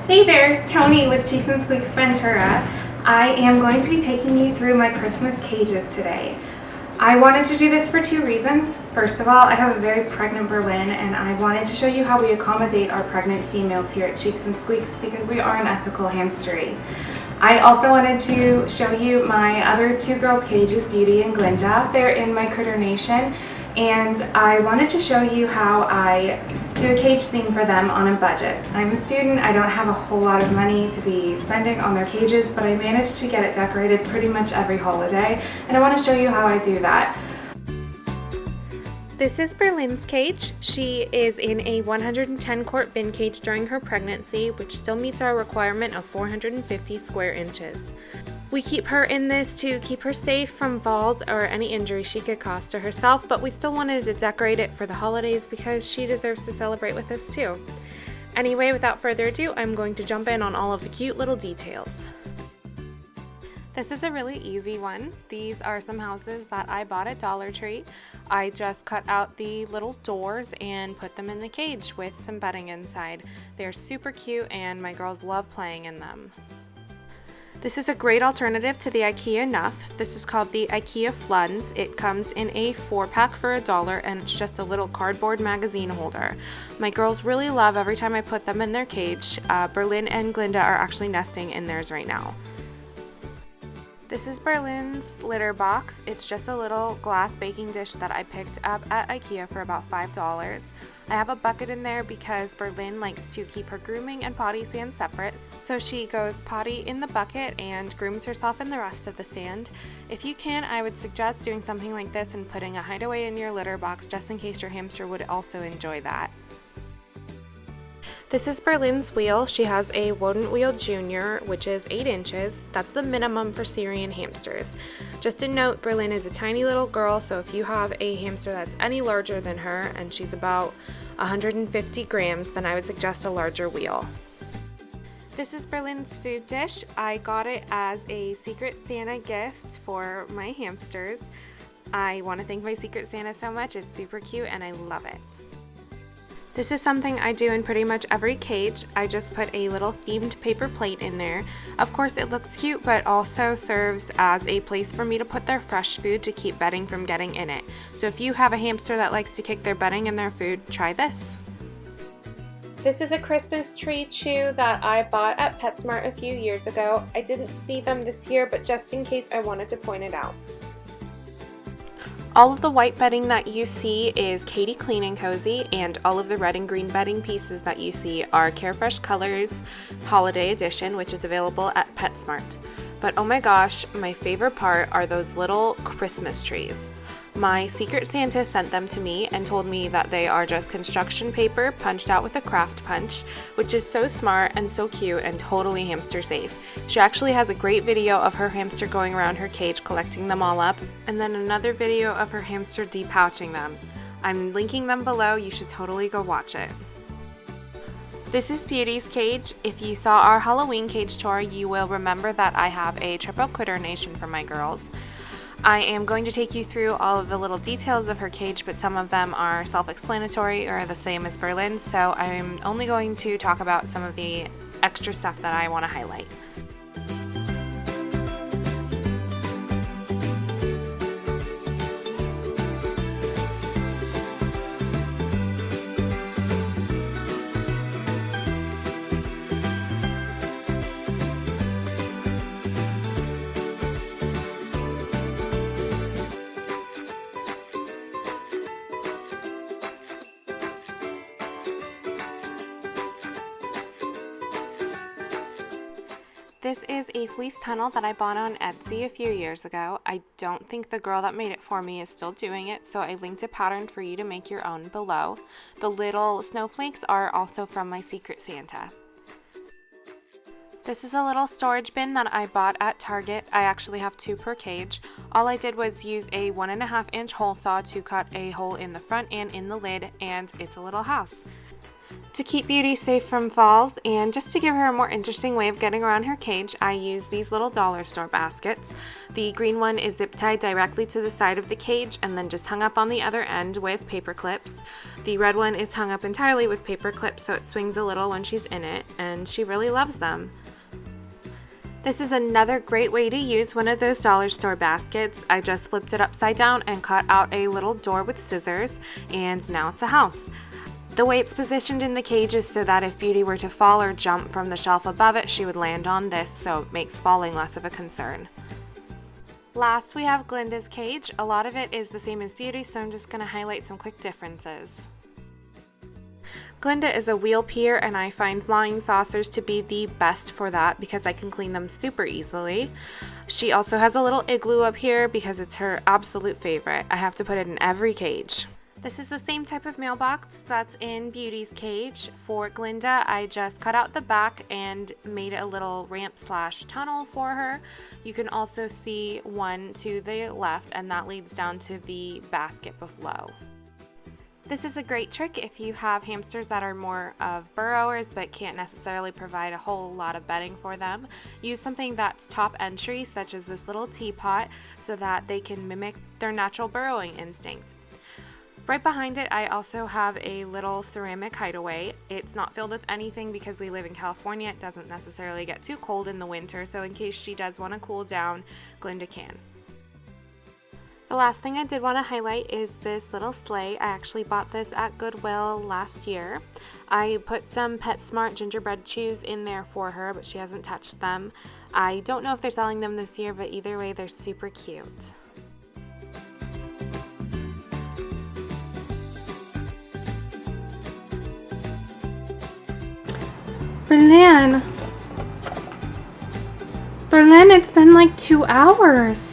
Hey there, Tony with Cheeks and Squeaks Ventura. I am going to be taking you through my Christmas cages today. I wanted to do this for two reasons. First of all, I have a very pregnant Berlin and I wanted to show you how we accommodate our pregnant females here at Cheeks and Squeaks because we are an ethical hamstery. I also wanted to show you my other two girls' cages, Beauty and Glinda. They're in my Critter Nation, and I wanted to show you how I do a cage theme for them on a budget. I'm a student, I don't have a whole lot of money to be spending on their cages, but I managed to get it decorated pretty much every holiday, and I want to show you how I do that. This is Berlin's cage. She is in a 110 quart bin cage during her pregnancy, which still meets our requirement of 450 square inches. We keep her in this to keep her safe from falls or any injury she could cause to herself, but we still wanted to decorate it for the holidays because she deserves to celebrate with us too. Anyway, without further ado, I'm going to jump in on all of the cute little details. This is a really easy one. These are some houses that I bought at Dollar Tree. I just cut out the little doors and put them in the cage with some bedding inside. They're super cute and my girls love playing in them. This is a great alternative to the IKEA Nuff. This is called the IKEA Fluns. It comes in a 4-pack for $1 and it's just a little cardboard magazine holder. My girls really love every time I put them in their cage. Berlin and Glinda are actually nesting in theirs right now. This is Berlin's litter box. It's just a little glass baking dish that I picked up at IKEA for about $5. I have a bucket in there because Berlin likes to keep her grooming and potty sand separate. So she goes potty in the bucket and grooms herself in the rest of the sand. If you can, I would suggest doing something like this and putting a hideaway in your litter box just in case your hamster would also enjoy that. This is Berlin's wheel. She has a Wodent Wheel Junior, which is 8 inches. That's the minimum for Syrian hamsters. Just a note, Berlin is a tiny little girl, so if you have a hamster that's any larger than her, and she's about 150 grams, then I would suggest a larger wheel. This is Berlin's food dish. I got it as a Secret Santa gift for my hamsters. I want to thank my Secret Santa so much. It's super cute and I love it. This is something I do in pretty much every cage. I just put a little themed paper plate in there. Of course it looks cute, but also serves as a place for me to put their fresh food to keep bedding from getting in it. So if you have a hamster that likes to kick their bedding in their food, try this. This is a Christmas tree chew that I bought at PetSmart a few years ago. I didn't see them this year, but just in case I wanted to point it out. All of the white bedding that you see is Katie Clean and Cozy, and all of the red and green bedding pieces that you see are Carefresh Colors Holiday Edition, which is available at PetSmart. But oh my gosh, my favorite part are those little Christmas trees. My Secret Santa sent them to me and told me that they are just construction paper punched out with a craft punch, which is so smart and so cute and totally hamster safe. She actually has a great video of her hamster going around her cage collecting them all up, and then another video of her hamster depouching them. I'm linking them below, you should totally go watch it. This is Beauty's cage. If you saw our Halloween cage tour, you will remember that I have a triple Critter Nation for my girls. I am going to take you through all of the little details of her cage, but some of them are self-explanatory or the same as Berlin, so I'm only going to talk about some of the extra stuff that I want to highlight. This is a fleece tunnel that I bought on Etsy a few years ago. I don't think the girl that made it for me is still doing it, so I linked a pattern for you to make your own below. The little snowflakes are also from my Secret Santa. This is a little storage bin that I bought at Target. I actually have 2 per cage. All I did was use a 1.5-inch hole saw to cut a hole in the front and in the lid, and it's a little house. To keep Beauty safe from falls and just to give her a more interesting way of getting around her cage, I use these little dollar store baskets. The green one is zip tied directly to the side of the cage and then just hung up on the other end with paper clips. The red one is hung up entirely with paper clips so it swings a little when she's in it, and she really loves them. This is another great way to use one of those dollar store baskets. I just flipped it upside down and cut out a little door with scissors, and now it's a house. The way it's positioned in the cage is so that if Beauty were to fall or jump from the shelf above it, she would land on this, so it makes falling less of a concern. Last, we have Glinda's cage. A lot of it is the same as Beauty, so I'm just going to highlight some quick differences. Glinda is a wheel peer, and I find flying saucers to be the best for that because I can clean them super easily. She also has a little igloo up here because it's her absolute favorite. I have to put it in every cage. This is the same type of mailbox that's in Beauty's cage. For Glinda, I just cut out the back and made a little ramp / tunnel for her. You can also see one to the left, and that leads down to the basket below. This is a great trick if you have hamsters that are more of burrowers but can't necessarily provide a whole lot of bedding for them. Use something that's top entry, such as this little teapot, so that they can mimic their natural burrowing instinct. Right behind it, I also have a little ceramic hideaway. It's not filled with anything because we live in California. It doesn't necessarily get too cold in the winter, so in case she does want to cool down, Glinda can. The last thing I did want to highlight is this little sleigh. I actually bought this at Goodwill last year. I put some PetSmart gingerbread chews in there for her, but she hasn't touched them. I don't know if they're selling them this year, but either way, they're super cute. Berlin, it's been like 2 hours.